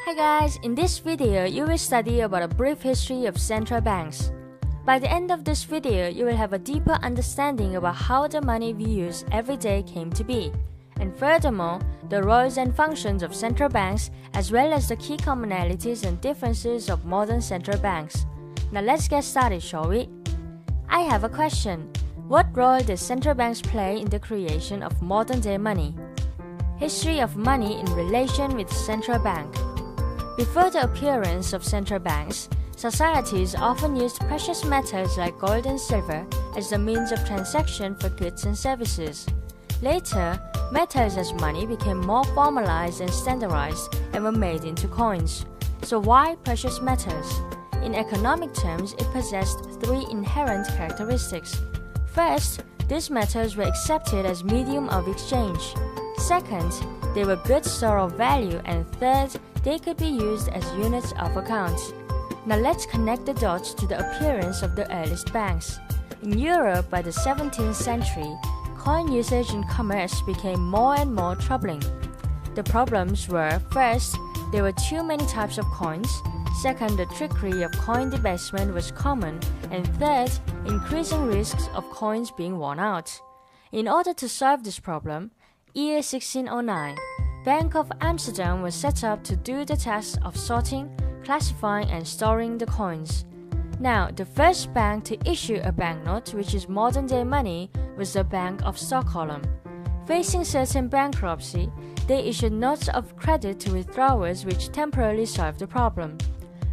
Hi guys, in this video you will study about a brief history of central banks. By the end of this video, you will have a deeper understanding about how the money we use every day came to be, and furthermore, the roles and functions of central banks as well as the key commonalities and differences of modern central banks. Now let's get started, shall we? I have a question. What role did central banks play in the creation of modern-day money? History of money in relation with central bank. Before the appearance of central banks, societies often used precious metals like gold and silver as the means of transaction for goods and services. Later, metals as money became more formalized and standardized and were made into coins. So why precious metals? In economic terms, it possessed three inherent characteristics. First, these metals were accepted as medium of exchange. Second, they were good store of value, and third, they could be used as units of account. Now let's connect the dots to the appearance of the earliest banks. In Europe by the 17th century, coin usage in commerce became more and more troubling. The problems were, first, there were too many types of coins, second, the trickery of coin debasement was common, and third, increasing risks of coins being worn out. In order to solve this problem, year 1609, Bank of Amsterdam was set up to do the task of sorting, classifying and storing the coins. Now, the first bank to issue a banknote, which is modern-day money, was the Bank of Stockholm. Facing certain bankruptcy, they issued notes of credit to withdrawers which temporarily solved the problem.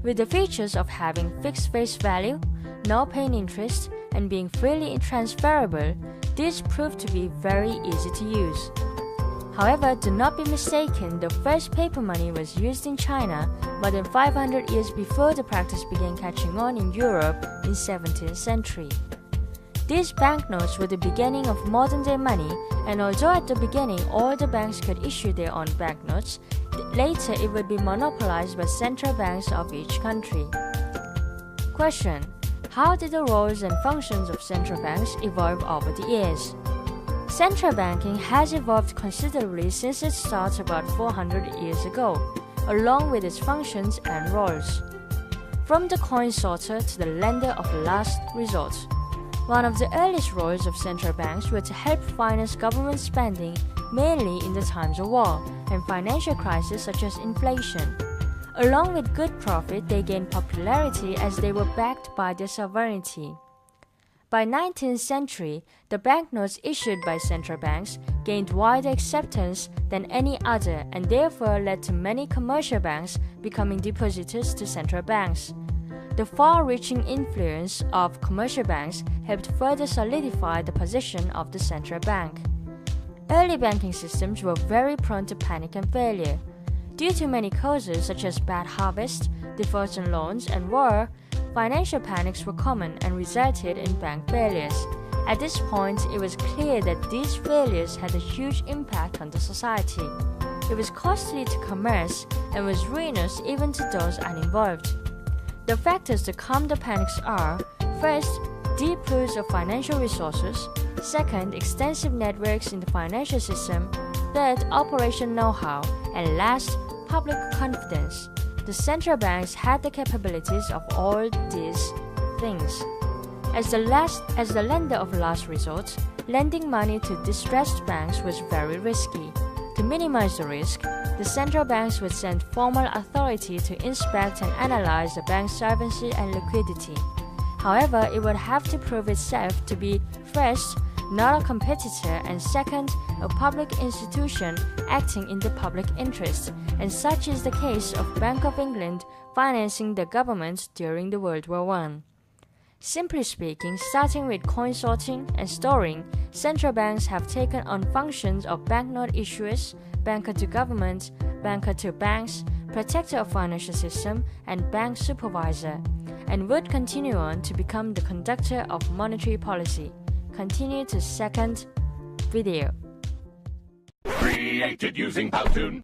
With the features of having fixed face value, no paying interest, and being freely transferable, this proved to be very easy to use. However, do not be mistaken, the first paper money was used in China more than 500 years before the practice began catching on in Europe in 17th century. These banknotes were the beginning of modern-day money, and although at the beginning all the banks could issue their own banknotes, later it would be monopolized by central banks of each country. Question: how did the roles and functions of central banks evolve over the years? Central banking has evolved considerably since its start about 400 years ago, along with its functions and roles. From the coin sorter to the lender of last resort. One of the earliest roles of central banks was to help finance government spending, mainly in the times of war and financial crises such as inflation. Along with good profit, they gained popularity as they were backed by their sovereignty. By 19th century, the banknotes issued by central banks gained wider acceptance than any other and therefore led to many commercial banks becoming depositors to central banks. The far-reaching influence of commercial banks helped further solidify the position of the central bank. Early banking systems were very prone to panic and failure. Due to many causes such as bad harvest, defaults on loans, and war, financial panics were common and resulted in bank failures. At this point, it was clear that these failures had a huge impact on the society. It was costly to commerce and was ruinous even to those uninvolved. The factors to calm the panics are, first, deep pools of financial resources, second, extensive networks in the financial system, third, operation know-how, and last, public confidence. The central banks had the capabilities of all these things. As the lender of last resort, lending money to distressed banks was very risky. To minimize the risk, the central banks would send formal authority to inspect and analyze the bank's solvency and liquidity. However, it would have to prove itself to be, first, not a competitor, and second, a public institution acting in the public interest, and such is the case of Bank of England financing the government during the World War I. Simply speaking, starting with coin sorting and storing, central banks have taken on functions of banknote issuers, banker to government, banker to banks, protector of financial system, and bank supervisor, and would continue on to become the conductor of monetary policy. Continue to second video. Created using Powtoon.